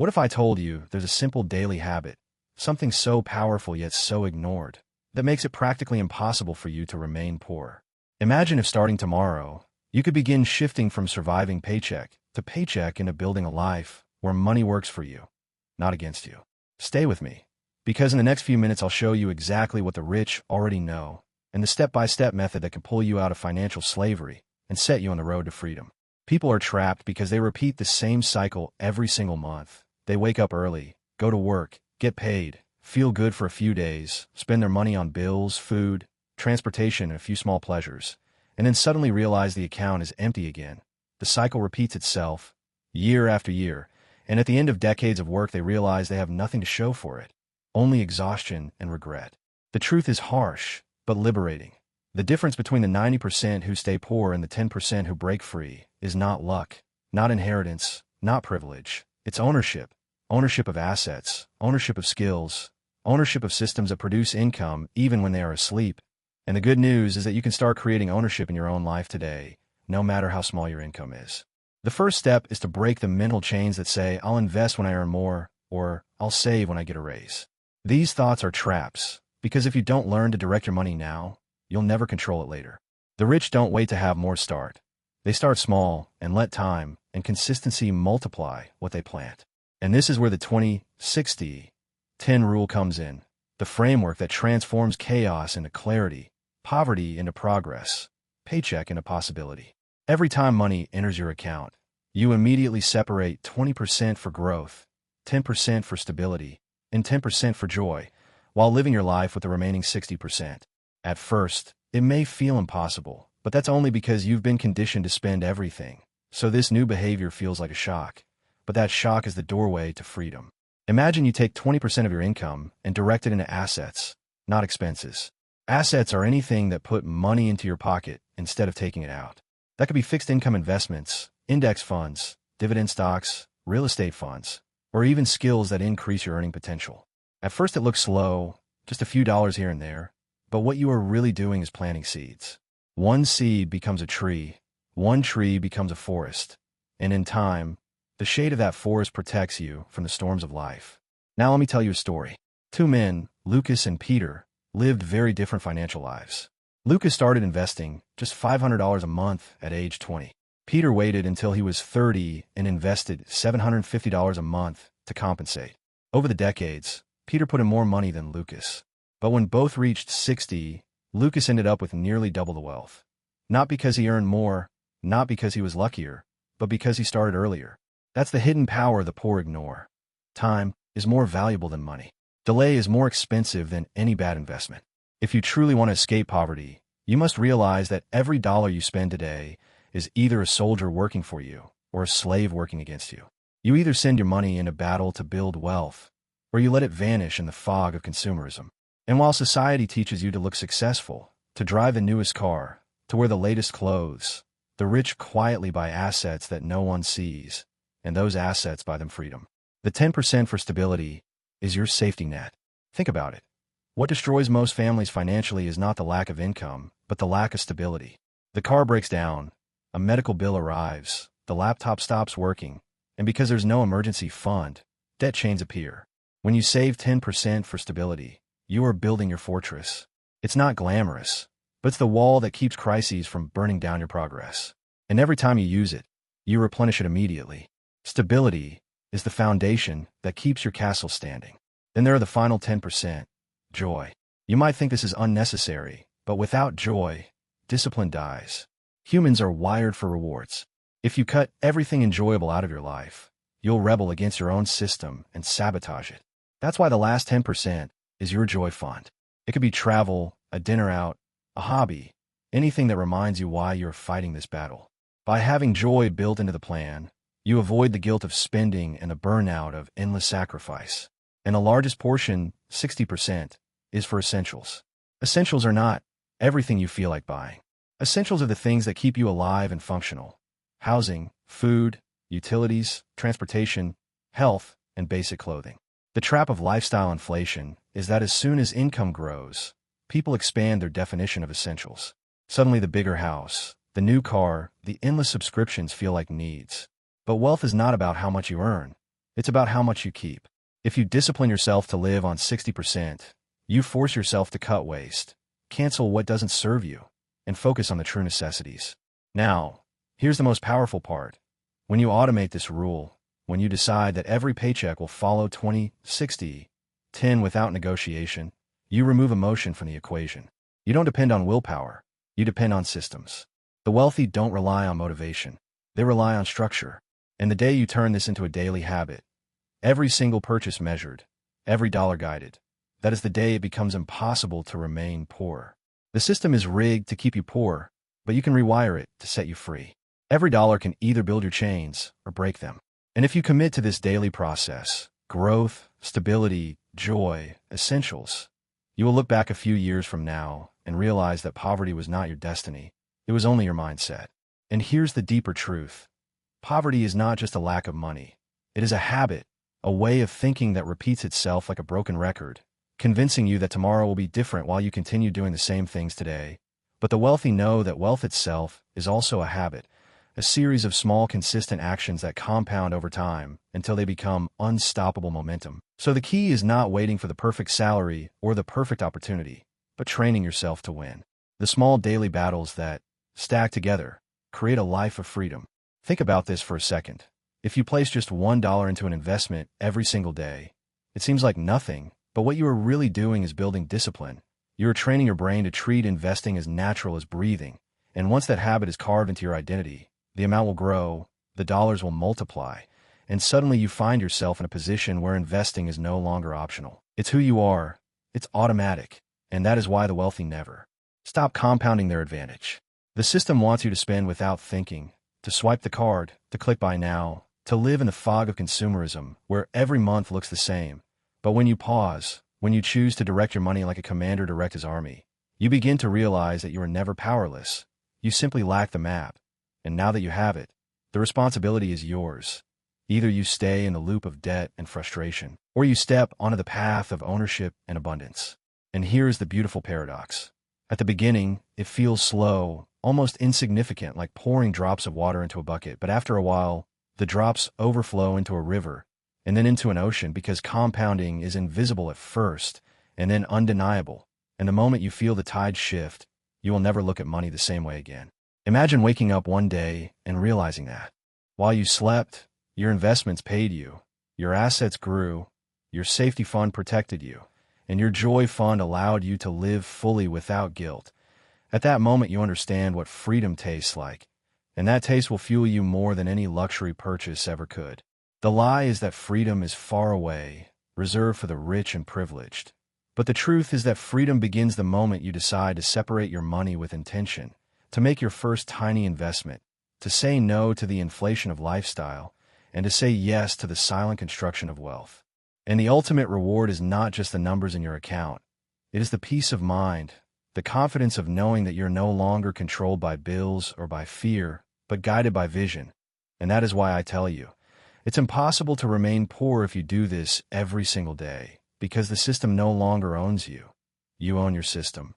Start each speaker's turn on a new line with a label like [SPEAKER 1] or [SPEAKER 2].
[SPEAKER 1] What if I told you there's a simple daily habit, something so powerful yet so ignored, that makes it practically impossible for you to remain poor? Imagine if starting tomorrow, you could begin shifting from surviving paycheck to paycheck into building a life where money works for you, not against you. Stay with me, because in the next few minutes I'll show you exactly what the rich already know and the step-by-step method that can pull you out of financial slavery and set you on the road to freedom. People are trapped because they repeat the same cycle every single month. They wake up early, go to work, get paid, feel good for a few days, spend their money on bills, food, transportation, and a few small pleasures, and then suddenly realize the account is empty again. The cycle repeats itself, year after year, and at the end of decades of work they realize they have nothing to show for it, only exhaustion and regret. The truth is harsh, but liberating. The difference between the 90% who stay poor and the 10% who break free is not luck, not inheritance, not privilege. It's ownership. Ownership of assets, ownership of skills, ownership of systems that produce income even when they are asleep. And the good news is that you can start creating ownership in your own life today, no matter how small your income is. The first step is to break the mental chains that say, I'll invest when I earn more, or I'll save when I get a raise. These thoughts are traps, because if you don't learn to direct your money now, you'll never control it later. The rich don't wait to have more start. They start small and let time and consistency multiply what they plant. And this is where the 20-60-10 rule comes in, the framework that transforms chaos into clarity, poverty into progress, paycheck into possibility. Every time money enters your account, you immediately separate 20% for growth, 10% for stability, and 10% for joy, while living your life with the remaining 60%. At first, it may feel impossible, but that's only because you've been conditioned to spend everything. So this new behavior feels like a shock. But that shock is the doorway to freedom. Imagine you take 20% of your income and direct it into assets, not expenses. Assets are anything that put money into your pocket instead of taking it out. That could be fixed income investments, index funds, dividend stocks, real estate funds, or even skills that increase your earning potential. At first it looks slow, just a few dollars here and there, but what you are really doing is planting seeds. One seed becomes a tree, one tree becomes a forest, and in time, the shade of that forest protects you from the storms of life. Now let me tell you a story. Two men, Lucas and Peter, lived very different financial lives. Lucas started investing just $500 a month at age 20. Peter waited until he was 30 and invested $750 a month to compensate. Over the decades, Peter put in more money than Lucas. But when both reached 60, Lucas ended up with nearly double the wealth. Not because he earned more, not because he was luckier, but because he started earlier. That's the hidden power the poor ignore. Time is more valuable than money. Delay is more expensive than any bad investment. If you truly want to escape poverty, you must realize that every dollar you spend today is either a soldier working for you or a slave working against you. You either send your money in a battle to build wealth, or you let it vanish in the fog of consumerism. And while society teaches you to look successful, to drive the newest car, to wear the latest clothes, the rich quietly buy assets that no one sees, and those assets buy them freedom. The 10% for stability is your safety net. Think about it. What destroys most families financially is not the lack of income, but the lack of stability. The car breaks down, a medical bill arrives, the laptop stops working, and because there's no emergency fund, debt chains appear. When you save 10% for stability, you are building your fortress. It's not glamorous, but it's the wall that keeps crises from burning down your progress. And every time you use it, you replenish it immediately. Stability is the foundation that keeps your castle standing. Then there are the final 10%, joy. You might think this is unnecessary, but without joy, discipline dies. Humans are wired for rewards. If you cut everything enjoyable out of your life, you'll rebel against your own system and sabotage it. That's why the last 10% is your joy fund. It could be travel, a dinner out, a hobby, anything that reminds you why you're fighting this battle. By having joy built into the plan, you avoid the guilt of spending and the burnout of endless sacrifice. And the largest portion, 60%, is for essentials. Essentials are not everything you feel like buying. Essentials are the things that keep you alive and functional. Housing, food, utilities, transportation, health, and basic clothing. The trap of lifestyle inflation is that as soon as income grows, people expand their definition of essentials. Suddenly the bigger house, the new car, the endless subscriptions feel like needs. But wealth is not about how much you earn. It's about how much you keep. If you discipline yourself to live on 60%, you force yourself to cut waste, cancel what doesn't serve you, and focus on the true necessities. Now, here's the most powerful part. When you automate this rule, when you decide that every paycheck will follow 20, 60, 10 without negotiation, you remove emotion from the equation. You don't depend on willpower. You depend on systems. The wealthy don't rely on motivation. They rely on structure. And the day you turn this into a daily habit, every single purchase measured, every dollar guided, that is the day it becomes impossible to remain poor. The system is rigged to keep you poor, but you can rewire it to set you free. Every dollar can either build your chains or break them. And if you commit to this daily process, growth, stability, joy, essentials, you will look back a few years from now and realize that poverty was not your destiny. It was only your mindset. And here's the deeper truth. Poverty is not just a lack of money. It is a habit, a way of thinking that repeats itself like a broken record, convincing you that tomorrow will be different while you continue doing the same things today. But the wealthy know that wealth itself is also a habit, a series of small, consistent actions that compound over time until they become unstoppable momentum. So the key is not waiting for the perfect salary or the perfect opportunity, but training yourself to win. The small daily battles that, stack together, create a life of freedom. Think about this for a second. If you place just $1 into an investment every single day, it seems like nothing, but what you are really doing is building discipline. You are training your brain to treat investing as natural as breathing, and once that habit is carved into your identity, the amount will grow, the dollars will multiply, and suddenly you find yourself in a position where investing is no longer optional. It's who you are, it's automatic, and that is why the wealthy never stop compounding their advantage. The system wants you to spend without thinking, to swipe the card, to click buy now, to live in the fog of consumerism where every month looks the same. But when you pause, when you choose to direct your money like a commander directs his army, you begin to realize that you are never powerless. You simply lack the map. And now that you have it, the responsibility is yours. Either you stay in the loop of debt and frustration, or you step onto the path of ownership and abundance. And here's the beautiful paradox. At the beginning, it feels slow, almost insignificant, like pouring drops of water into a bucket. But after a while, the drops overflow into a river, and then into an ocean, because compounding is invisible at first, and then undeniable. And the moment you feel the tide shift, you will never look at money the same way again. Imagine waking up one day and realizing that, while you slept, your investments paid you, your assets grew, your safety fund protected you, and your joy fund allowed you to live fully without guilt. At that moment, you understand what freedom tastes like, and that taste will fuel you more than any luxury purchase ever could. The lie is that freedom is far away, reserved for the rich and privileged. But the truth is that freedom begins the moment you decide to separate your money with intention, to make your first tiny investment, to say no to the inflation of lifestyle, and to say yes to the silent construction of wealth. And the ultimate reward is not just the numbers in your account. It is the peace of mind, the confidence of knowing that you're no longer controlled by bills or by fear, but guided by vision. And that is why I tell you, it's impossible to remain poor if you do this every single day, because the system no longer owns you. You own your system.